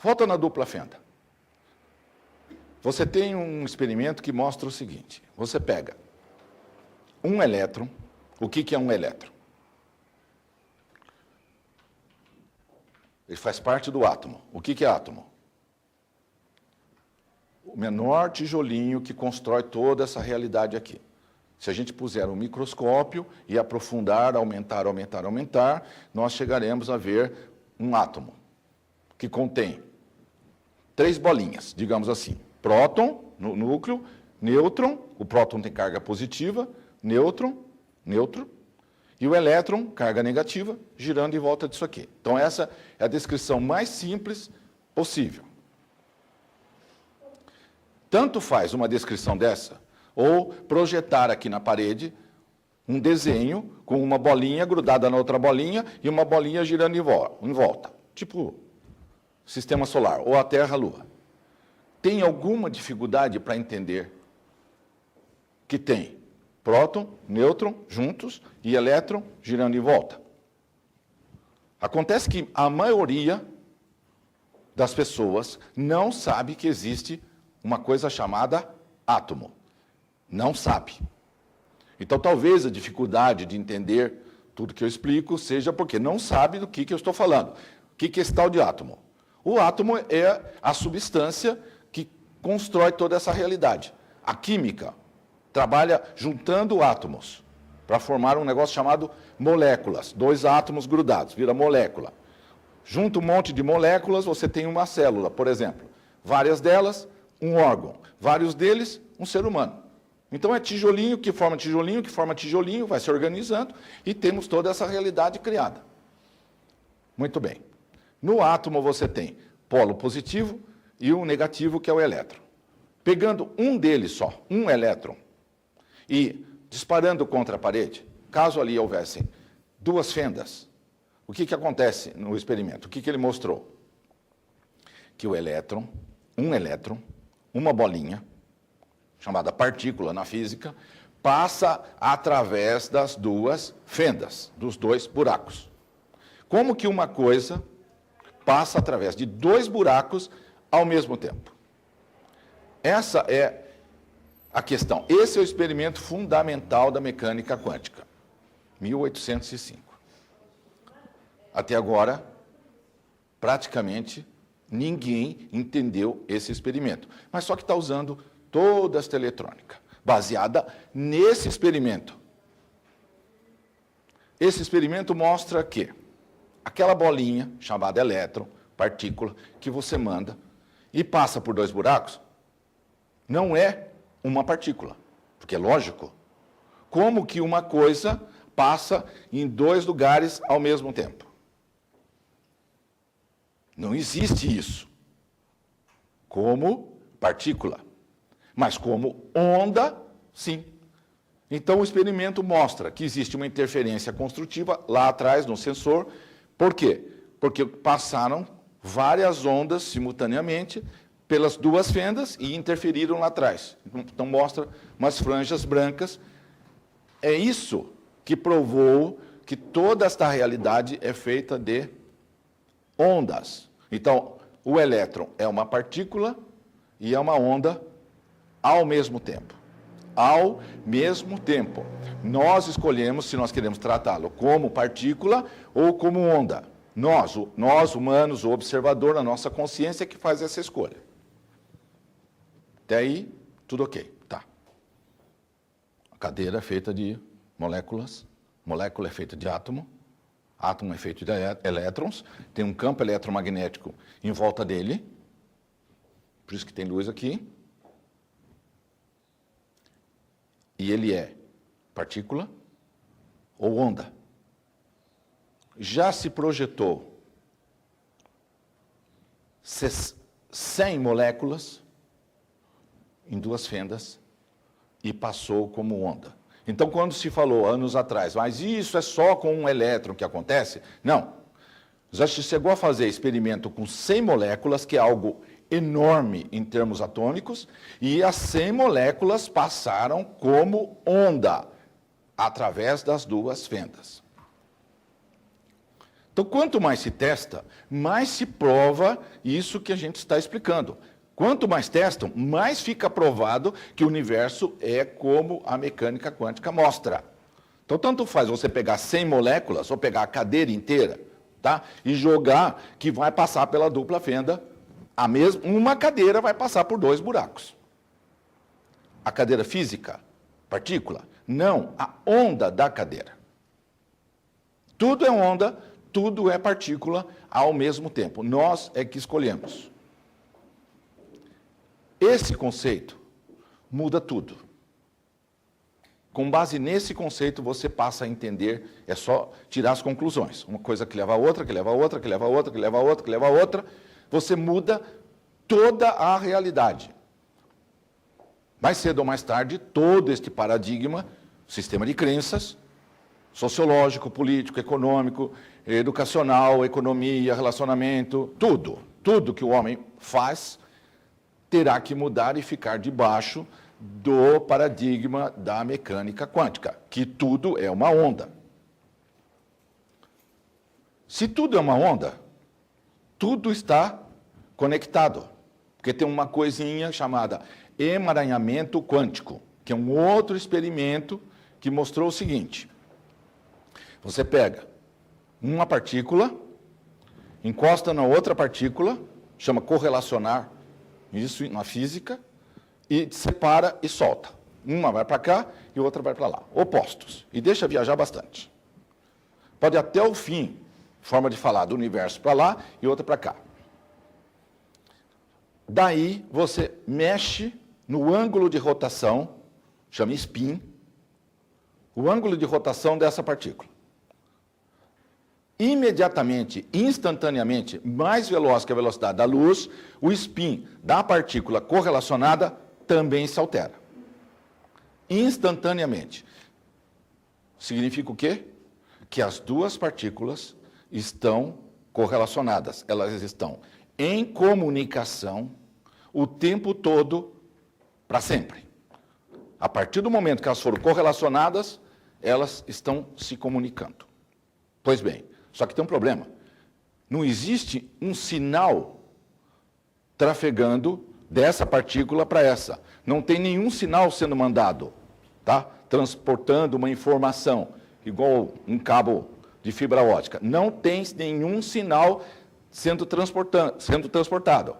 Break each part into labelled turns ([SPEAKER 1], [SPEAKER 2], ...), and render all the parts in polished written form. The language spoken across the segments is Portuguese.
[SPEAKER 1] Volta na dupla fenda. Você tem um experimento que mostra o seguinte. Você pega um elétron. O que é um elétron? Ele faz parte do átomo. O que é átomo? O menor tijolinho que constrói toda essa realidade aqui. Se a gente puser um microscópio e aprofundar, aumentar, nós chegaremos a ver um átomo que contém 3 bolinhas, digamos assim. Próton, no núcleo, nêutron, o próton tem carga positiva, nêutron, e o elétron, carga negativa, girando em volta disso aqui. Então, essa é a descrição mais simples possível. Tanto faz uma descrição dessa, ou projetar aqui na parede um desenho com uma bolinha grudada na outra bolinha e uma bolinha girando em volta. Tipo sistema solar, ou a Terra, a Lua. Tem alguma dificuldade para entender que tem próton, nêutron juntos e elétron girando em volta? Acontece que a maioria das pessoas não sabe que existe uma coisa chamada átomo. Não sabe. Então, talvez a dificuldade de entender tudo que eu explico seja porque não sabe do que eu estou falando. O que é esse tal de átomo? O átomo é a substância que constrói toda essa realidade. A química trabalha juntando átomos para formar um negócio chamado moléculas. 2 átomos grudados, vira molécula. Junto um monte de moléculas, você tem uma célula, por exemplo. Várias delas, um órgão. Vários deles, um ser humano. Então, é tijolinho que forma tijolinho, que forma tijolinho, vai se organizando, e temos toda essa realidade criada. Muito bem. No átomo, você tem polo positivo e o negativo, que é o elétron. Pegando um deles só, um elétron, e disparando contra a parede, caso ali houvessem 2 fendas, o que acontece no experimento? O que ele mostrou? Que o elétron, uma bolinha, chamada partícula na física, passa através das 2 fendas, dos 2 buracos. Como que uma coisa passa através de 2 buracos ao mesmo tempo? Essa é a questão. Esse é o experimento fundamental da mecânica quântica, 1805. Até agora, praticamente, ninguém entendeu esse experimento. Mas só que está usando toda esta eletrônica, baseada nesse experimento. Esse experimento mostra que aquela bolinha, chamada elétron, partícula, que você manda e passa por 2 buracos, não é uma partícula, porque é lógico. Como que uma coisa passa em 2 lugares ao mesmo tempo? Não existe isso como partícula, mas como onda, sim. Então, o experimento mostra que existe uma interferência construtiva lá atrás, no sensor. Por quê? Porque passaram várias ondas simultaneamente pelas 2 fendas e interferiram lá atrás. Então, mostra umas franjas brancas. É isso que provou que toda esta realidade é feita de ondas. Então, o elétron é uma partícula e é uma onda ao mesmo tempo. Ao mesmo tempo. Nós escolhemos se nós queremos tratá-lo como partícula ou como onda. Nós humanos, o observador, a nossa consciência que faz essa escolha. Até aí, tudo ok. Tá. A cadeira é feita de moléculas, molécula é feita de átomo é feito de elétrons, tem um campo eletromagnético em volta dele, por isso que tem luz aqui. E ele é partícula ou onda. Já se projetou 100 moléculas em 2 fendas e passou como onda. Então, quando se falou anos atrás, mas isso é só com um elétron que acontece? Não. Já se chegou a fazer experimento com 100 moléculas, que é algo enorme em termos atômicos, e as 100 moléculas passaram como onda, através das 2 fendas. Então, quanto mais se testa, mais se prova isso que a gente está explicando. Quanto mais testam, mais fica provado que o universo é como a mecânica quântica mostra. Então, tanto faz você pegar 100 moléculas ou pegar a cadeira inteira, tá? E jogar que vai passar pela dupla fenda, uma cadeira vai passar por 2 buracos. A cadeira física, partícula, não, a onda da cadeira. Tudo é onda, tudo é partícula ao mesmo tempo. Nós é que escolhemos. Esse conceito muda tudo. Com base nesse conceito, você passa a entender, é só tirar as conclusões. Uma coisa que leva a outra, que leva a outra, que leva a outra, que leva a outra, que leva a outra. Você muda toda a realidade. Mais cedo ou mais tarde, todo este paradigma, sistema de crenças, sociológico, político, econômico, educacional, economia, relacionamento, tudo que o homem faz, terá que mudar e ficar debaixo do paradigma da mecânica quântica, que tudo é uma onda. Se tudo é uma onda, tudo está conectado, porque tem uma coisinha chamada emaranhamento quântico, que é um outro experimento que mostrou o seguinte: você pega uma partícula, encosta na outra partícula, chama correlacionar, isso na física, e separa e solta. Uma vai para cá e outra vai para lá, opostos, e deixa viajar bastante. Pode até o fim, forma de falar, do universo para lá e outra para cá. Daí você mexe no ângulo de rotação, chama spin, o ângulo de rotação dessa partícula. Imediatamente, instantaneamente, mais veloz que a velocidade da luz, o spin da partícula correlacionada também se altera. Instantaneamente. Significa o quê? Que as duas partículas estão correlacionadas. Elas estão em comunicação o tempo todo, para sempre. A partir do momento que elas foram correlacionadas, elas estão se comunicando. Pois bem, só que tem um problema. Não existe um sinal trafegando dessa partícula para essa. Não tem nenhum sinal sendo mandado, tá? Transportando uma informação, igual um cabo de fibra ótica. Não tem nenhum sinal sendo transportado.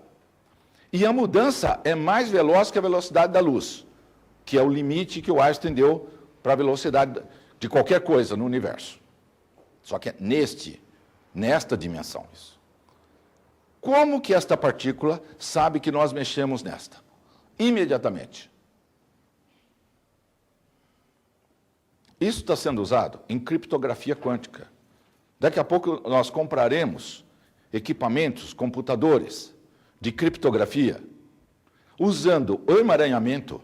[SPEAKER 1] E a mudança é mais veloz que a velocidade da luz, que é o limite que o Einstein deu para a velocidade de qualquer coisa no universo. Só que é nesta dimensão isso. Como que esta partícula sabe que nós mexemos nesta? Imediatamente. Isso está sendo usado em criptografia quântica. Daqui a pouco nós compraremos equipamentos, computadores de criptografia, usando o emaranhamento,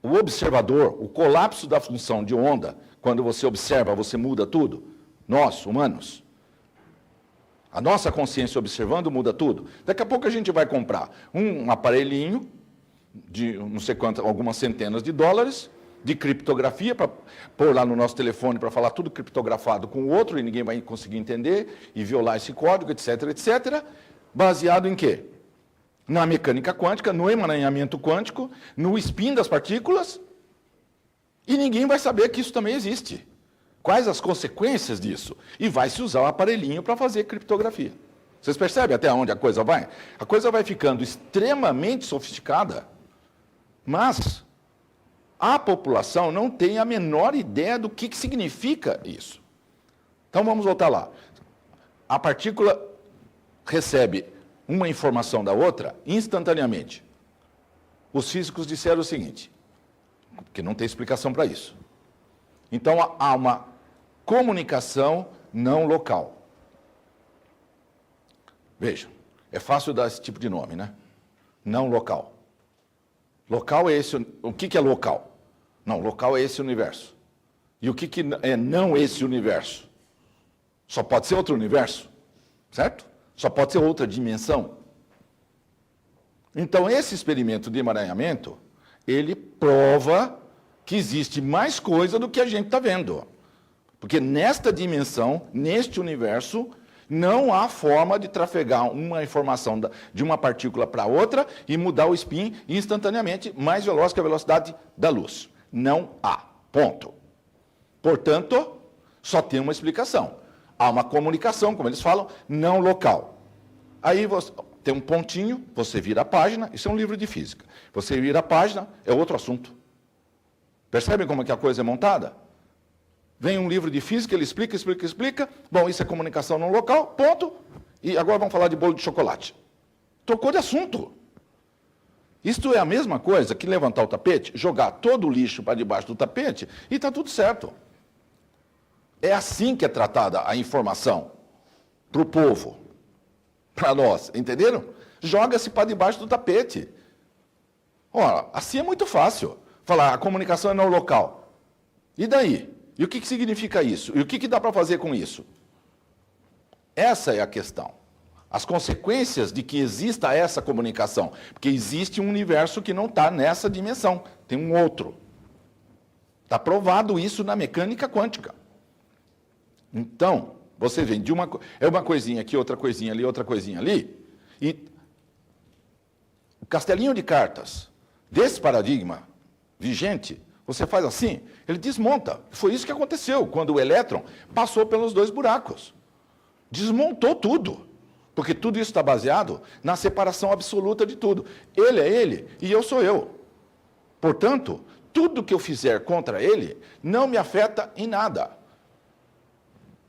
[SPEAKER 1] o observador, o colapso da função de onda. Quando você observa, você muda tudo. Nós, humanos, a nossa consciência observando muda tudo. Daqui a pouco a gente vai comprar um aparelhinho de não sei quantas, algumas centenas de dólares, de criptografia, para pôr lá no nosso telefone para falar tudo criptografado com o outro, e ninguém vai conseguir entender, e violar esse código, etc, etc, baseado em quê? Na mecânica quântica, no emaranhamento quântico, no spin das partículas, e ninguém vai saber que isso também existe. Quais as consequências disso? E vai se usar o aparelhinho para fazer criptografia. Vocês percebem até onde a coisa vai? A coisa vai ficando extremamente sofisticada, mas a população não tem a menor ideia do que significa isso. Então vamos voltar lá. A partícula recebe uma informação da outra instantaneamente. Os físicos disseram o seguinte, porque não tem explicação para isso. Então há uma comunicação não local. Vejam, é fácil dar esse tipo de nome, né? Não local. Local é esse, o que é local? Não, local é esse universo. E o que é não esse universo? Só pode ser outro universo, certo? Só pode ser outra dimensão. Então, esse experimento de emaranhamento, ele prova que existe mais coisa do que a gente está vendo. Porque nesta dimensão, neste universo, não há forma de trafegar uma informação de uma partícula para outra e mudar o spin instantaneamente, mais veloz que a velocidade da luz. Não há. Ponto. Portanto, só tem uma explicação. Há uma comunicação, como eles falam, não local. Aí você tem um pontinho, você vira a página, isso é um livro de física. Você vira a página, é outro assunto. Percebem como é que a coisa é montada? Vem um livro de física, ele explica, explica, explica. Bom, isso é comunicação não local, ponto. E agora vamos falar de bolo de chocolate. Trocou de assunto. Isto é a mesma coisa que levantar o tapete, jogar todo o lixo para debaixo do tapete e está tudo certo. É assim que é tratada a informação para o povo, para nós, entenderam? Joga-se para debaixo do tapete. Ora, assim é muito fácil. Falar, a comunicação é não local. E daí? E o que significa isso? E o que dá para fazer com isso? Essa é a questão. As consequências de que exista essa comunicação. Porque existe um universo que não está nessa dimensão. Tem um outro. Está provado isso na mecânica quântica. Então, você vem de uma coisinha aqui, outra coisinha ali, outra coisinha ali. E o castelinho de cartas desse paradigma vigente, você faz assim, ele desmonta. Foi isso que aconteceu quando o elétron passou pelos dois buracos. Desmontou tudo. Porque tudo isso está baseado na separação absoluta de tudo. Ele é ele e eu sou eu. Portanto, tudo que eu fizer contra ele não me afeta em nada.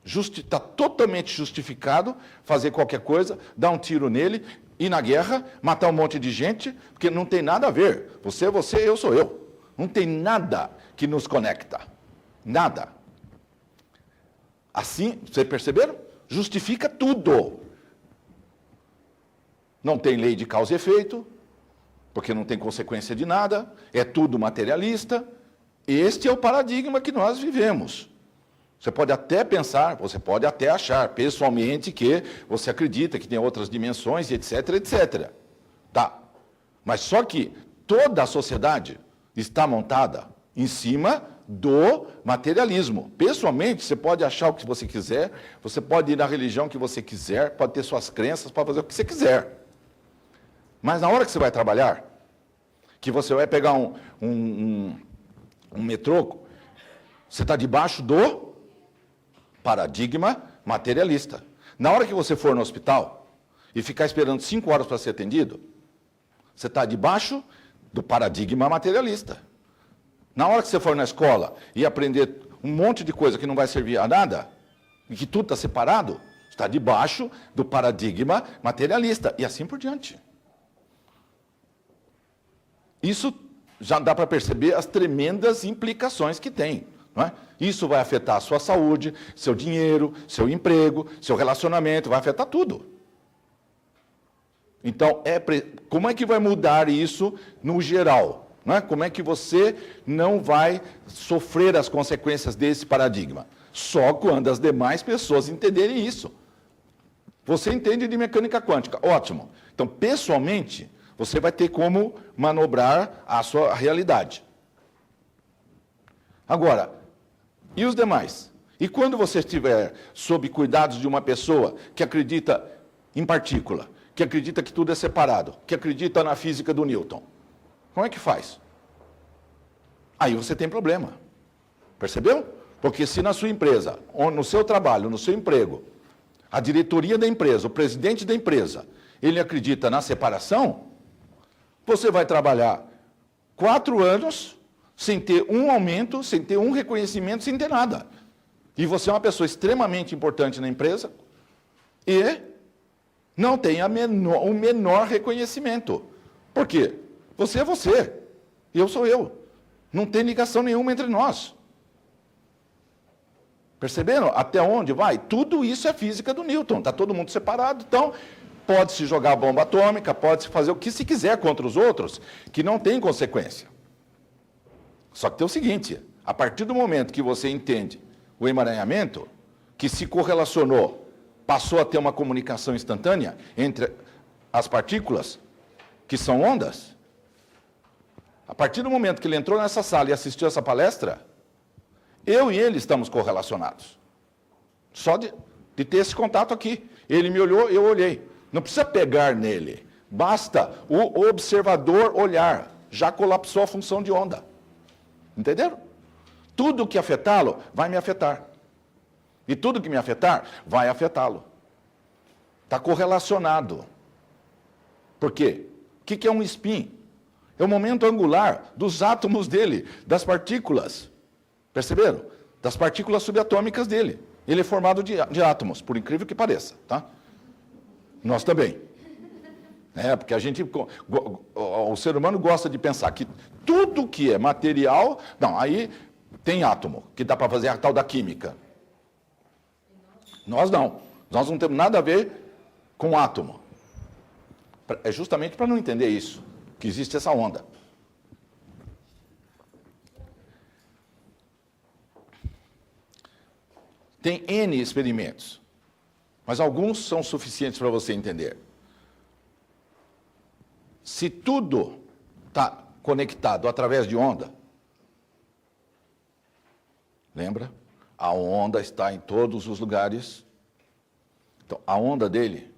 [SPEAKER 1] Está totalmente justificado fazer qualquer coisa, dar um tiro nele, ir na guerra, matar um monte de gente, porque não tem nada a ver. Você é você, eu sou eu. Não tem nada que nos conecta. Nada. Assim, vocês perceberam? Justifica tudo. Não tem lei de causa e efeito, porque não tem consequência de nada, é tudo materialista. Este é o paradigma que nós vivemos. Você pode até pensar, você pode até achar pessoalmente que você acredita que tem outras dimensões, etc, etc. Tá. Mas só que toda a sociedade está montada em cima do materialismo. Pessoalmente, você pode achar o que você quiser, você pode ir na religião que você quiser, pode ter suas crenças, pode fazer o que você quiser. Mas na hora que você vai trabalhar, que você vai pegar um metrô, você está debaixo do paradigma materialista. Na hora que você for no hospital e ficar esperando 5 horas para ser atendido, você está debaixo do paradigma materialista. Na hora que você for na escola e aprender um monte de coisa que não vai servir a nada, e que tudo está separado, está debaixo do paradigma materialista, e assim por diante. Isso já dá para perceber as tremendas implicações que tem. Não é? Isso vai afetar a sua saúde, seu dinheiro, seu emprego, seu relacionamento, vai afetar tudo. Então, como é que vai mudar isso no geral? Não é? Como é que você não vai sofrer as consequências desse paradigma? Só quando as demais pessoas entenderem isso. Você entende de mecânica quântica, ótimo. Então, pessoalmente, você vai ter como manobrar a sua realidade. Agora, e os demais? E quando você estiver sob cuidados de uma pessoa que acredita em partícula, que acredita que tudo é separado, que acredita na física do Newton, como é que faz? Aí você tem problema. Percebeu? Porque se na sua empresa, ou no seu trabalho, no seu emprego, a diretoria da empresa, o presidente da empresa, ele acredita na separação, você vai trabalhar 4 anos sem ter um aumento, sem ter um reconhecimento, sem ter nada. E você é uma pessoa extremamente importante na empresa e não tem o menor reconhecimento. Por quê? Você é você, eu sou eu. Não tem ligação nenhuma entre nós. Perceberam até onde vai? Tudo isso é física do Newton, está todo mundo separado, então pode-se jogar bomba atômica, pode-se fazer o que se quiser contra os outros, que não tem consequência. Só que tem o seguinte, a partir do momento que você entende o emaranhamento, que se correlacionou, passou a ter uma comunicação instantânea entre as partículas, que são ondas, a partir do momento que ele entrou nessa sala e assistiu essa palestra, Eu e ele estamos correlacionados. Só de ter esse contato aqui. Ele me olhou, eu olhei. Não precisa pegar nele. Basta o observador olhar. Já colapsou a função de onda. Entenderam? Tudo que afetá-lo vai me afetar. E tudo que me afetar vai afetá-lo. Está correlacionado. Por quê? O que é um spin? É o momento angular dos átomos dele, das partículas. Perceberam? Das partículas subatômicas dele. Ele é formado de átomos, por incrível que pareça. Tá? Nós também. Porque a gente, o ser humano gosta de pensar que tudo que é material, não, aí tem átomo, que dá para fazer a tal da química. Nós não temos nada a ver com átomo. É justamente para não entender isso, que existe essa onda. Tem N experimentos, mas alguns são suficientes para você entender. Se tudo está conectado através de onda, lembra? A onda está em todos os lugares. Então, a onda dele,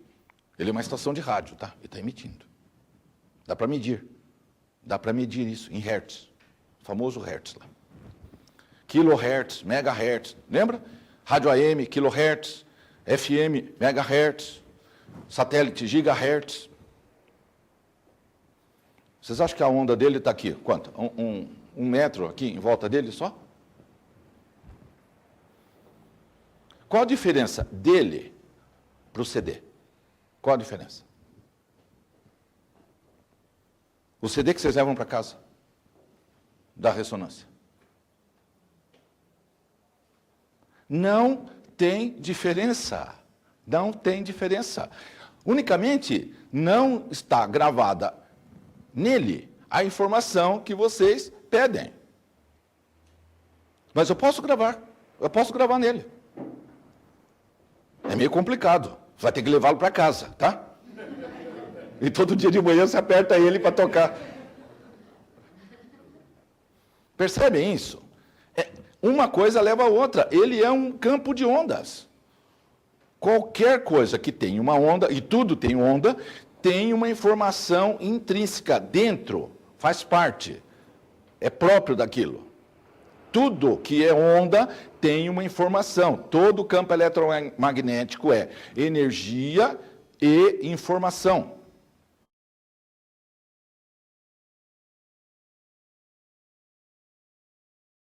[SPEAKER 1] ele é uma estação de rádio, tá? Ele está emitindo. Dá para medir. Dá para medir isso em hertz. O famoso hertz lá. Kilohertz, megahertz. Lembra? Rádio AM, kilohertz. FM, megahertz. Satélite, gigahertz. Vocês acham que a onda dele está aqui? Quanto? Um metro aqui em volta dele só? Qual a diferença dele para o CD? Qual a diferença? O CD que vocês levam para casa, da ressonância. Não tem diferença. Não tem diferença. Unicamente não está gravada nele a informação que vocês pedem. Mas eu posso gravar nele. É meio complicado. Vai ter que levá-lo para casa, tá? E todo dia de manhã você aperta ele para tocar. Percebem isso? Uma coisa leva a outra. Ele é um campo de ondas. Qualquer coisa que tenha uma onda, e tudo tem onda, tem uma informação intrínseca dentro, faz parte, é próprio daquilo. Tudo que é onda tem uma informação. Todo campo eletromagnético é energia e informação.